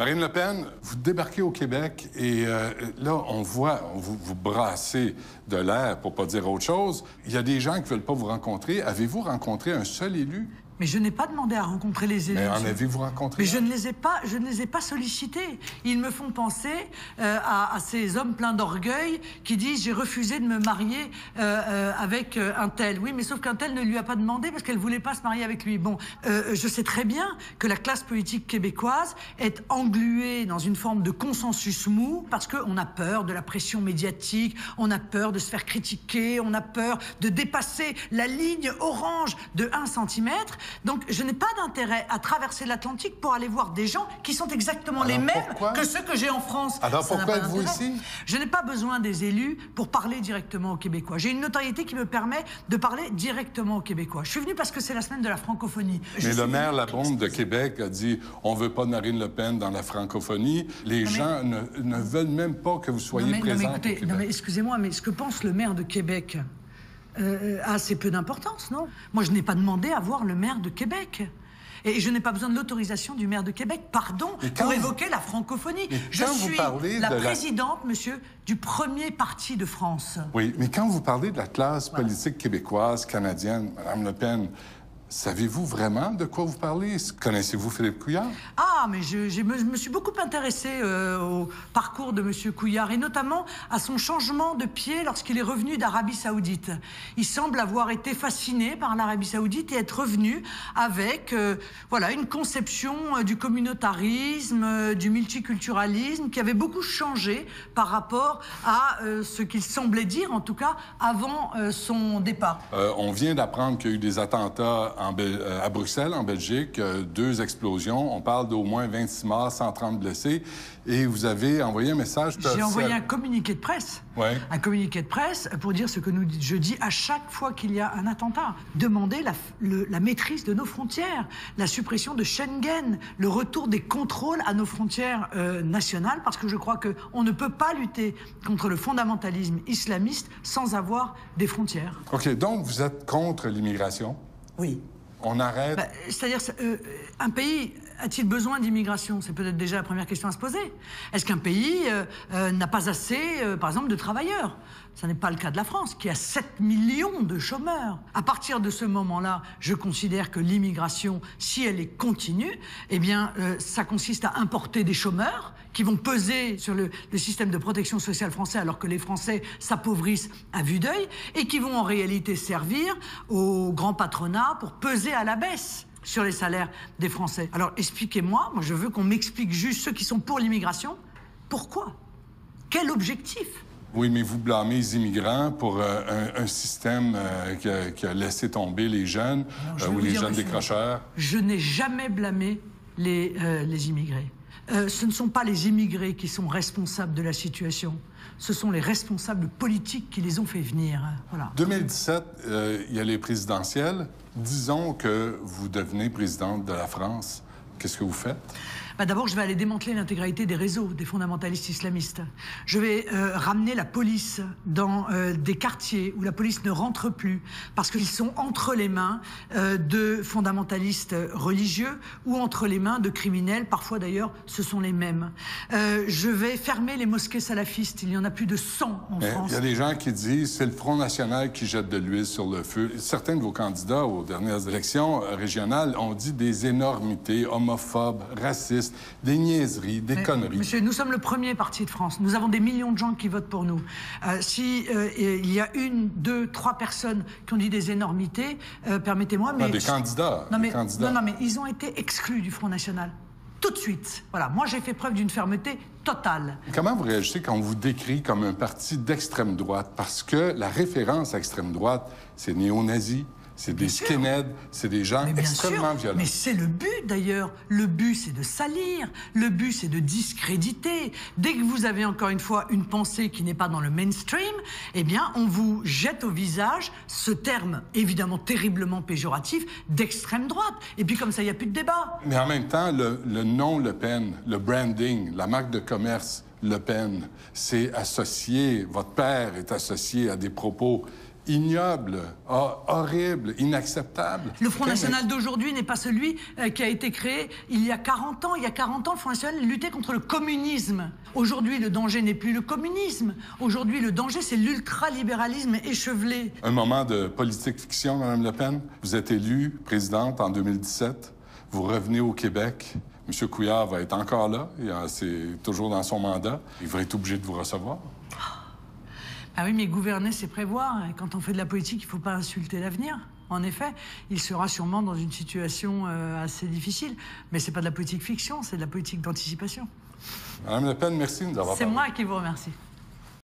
Marine Le Pen, vous débarquez au Québec et là, on voit, vous brassez de l'air, pour pas dire autre chose. Il y a des gens qui ne veulent pas vous rencontrer. Avez-vous rencontré un seul élu? Mais je n'ai pas demandé à rencontrer les élus. Mais en avez-vous rencontré? Mais je ne les ai pas sollicités. Ils me font penser à ces hommes pleins d'orgueil qui disent « j'ai refusé de me marier avec un tel ». Oui, mais sauf qu'un tel ne lui a pas demandé parce qu'elle ne voulait pas se marier avec lui. Bon, je sais très bien que la classe politique québécoise est engluée dans une forme de consensus mou parce qu'on a peur de la pression médiatique, on a peur de se faire critiquer, on a peur de dépasser la ligne orange de 1 centimètre. Donc, je n'ai pas d'intérêt à traverser l'Atlantique pour aller voir des gens qui sont exactement les mêmes que ceux que j'ai en France. Alors, pourquoi êtes-vous ici? Je n'ai pas besoin des élus pour parler directement aux Québécois. J'ai une notoriété qui me permet de parler directement aux Québécois. Je suis venu parce que c'est la semaine de la francophonie. Mais le maire Labombe de Québec a dit « on ne veut pas de Marine Le Pen dans la francophonie ». Les gens ne veulent même pas que vous soyez présents au Québec. Non, mais excusez-moi, mais ce que pense le maire de Québec... a assez peu d'importance, non? Moi, je n'ai pas demandé à voir le maire de Québec. Et je n'ai pas besoin de l'autorisation du maire de Québec, pardon, pour évoquer la francophonie. Je suis la présidente, monsieur, du premier parti de France. Oui, mais quand vous parlez de la classe politique québécoise, canadienne, Mme Le Pen, savez-vous vraiment de quoi vous parlez? Connaissez-vous Philippe Couillard? Ah, mais je me suis beaucoup intéressée au parcours de M. Couillard et notamment à son changement de pied lorsqu'il est revenu d'Arabie Saoudite. Il semble avoir été fasciné par l'Arabie Saoudite et être revenu avec voilà, une conception du communautarisme, du multiculturalisme qui avait beaucoup changé par rapport à ce qu'il semblait dire, en tout cas, avant son départ. On vient d'apprendre qu'il y a eu des attentats à Bruxelles, en Belgique, 2 explosions. On parle d'au moins 26 morts, 130 blessés. Et vous avez envoyé un message... J'ai envoyé un communiqué de presse. Ouais. Un communiqué de presse pour dire ce que je dis à chaque fois qu'il y a un attentat. Demander la maîtrise de nos frontières, la suppression de Schengen, le retour des contrôles à nos frontières nationales, parce que je crois qu'on ne peut pas lutter contre le fondamentalisme islamiste sans avoir des frontières. OK, donc vous êtes contre l'immigration? Oui. On arrête... C'est-à-dire, un pays a-t-il besoin d'immigration? C'est peut-être déjà la première question à se poser. Est-ce qu'un pays n'a pas assez, par exemple, de travailleurs? Ce n'est pas le cas de la France, qui a 7 millions de chômeurs. À partir de ce moment-là, je considère que l'immigration, si elle est continue, eh bien, ça consiste à importer des chômeurs qui vont peser sur le système de protection sociale français alors que les Français s'appauvrissent à vue d'œil et qui vont en réalité servir au grand patronat pour peser à la baisse sur les salaires des Français. Alors expliquez-moi, moi je veux qu'on m'explique juste ceux qui sont pour l'immigration, pourquoi? Quel objectif? Oui, mais vous blâmez les immigrants pour un système qui a laissé tomber les jeunes ou les jeunes décrocheurs. Je n'ai jamais blâmé les immigrés. Ce ne sont pas les immigrés qui sont responsables de la situation. Ce sont les responsables politiques qui les ont fait venir. Voilà. 2017, il y a les présidentielles. Disons que vous devenez présidente de la France. Qu'est-ce que vous faites? D'abord, je vais aller démanteler l'intégralité des réseaux des fondamentalistes islamistes. Je vais ramener la police dans des quartiers où la police ne rentre plus parce qu'ils sont entre les mains de fondamentalistes religieux ou entre les mains de criminels. Parfois, d'ailleurs, ce sont les mêmes. Je vais fermer les mosquées salafistes. Il y en a plus de 100 en France. Il y a des gens qui disent c'est le Front national qui jette de l'huile sur le feu. Certains de vos candidats aux dernières élections régionales ont dit des énormités homophobes, racistes, des niaiseries, des conneries. Monsieur, nous sommes le premier parti de France. Nous avons des millions de gens qui votent pour nous. Si il y a 1, 2, 3 personnes qui ont dit des énormités, permettez-moi, mais... Non, des candidats. Non, mais, des candidats. Non, mais ils ont été exclus du Front national. Tout de suite. Voilà, moi j'ai fait preuve d'une fermeté totale. Comment vous réagissez quand on vous décrit comme un parti d'extrême droite? Parce que la référence à extrême droite, c'est néo-nazi, c'est des skinheads, c'est des gens extrêmement violents. Mais c'est le but, d'ailleurs. Le but, c'est de salir. Le but, c'est de discréditer. Dès que vous avez, encore une fois, une pensée qui n'est pas dans le mainstream, eh bien, on vous jette au visage ce terme, évidemment terriblement péjoratif, d'extrême droite. Et puis, comme ça, il n'y a plus de débat. Mais en même temps, le nom Le Pen, le branding, la marque de commerce Le Pen, c'est associé, votre père est associé à des propos ignoble, horrible, inacceptable. Le Front National d'aujourd'hui n'est pas celui qui a été créé il y a 40 ans. Il y a 40 ans, le Front National luttait contre le communisme. Aujourd'hui, le danger n'est plus le communisme. Aujourd'hui, le danger, c'est l'ultralibéralisme échevelé. Un moment de politique fiction, Mme Le Pen. Vous êtes élue présidente en 2017. Vous revenez au Québec. M. Couillard va être encore là. C'est toujours dans son mandat. Il va être obligé de vous recevoir. Ah oui, mais gouverner, c'est prévoir. Et quand on fait de la politique, il ne faut pas insulter l'avenir. En effet, il sera sûrement dans une situation assez difficile. Mais ce n'est pas de la politique fiction, c'est de la politique d'anticipation. Madame Le Pen, merci de nous avoir parlé. C'est moi qui vous remercie.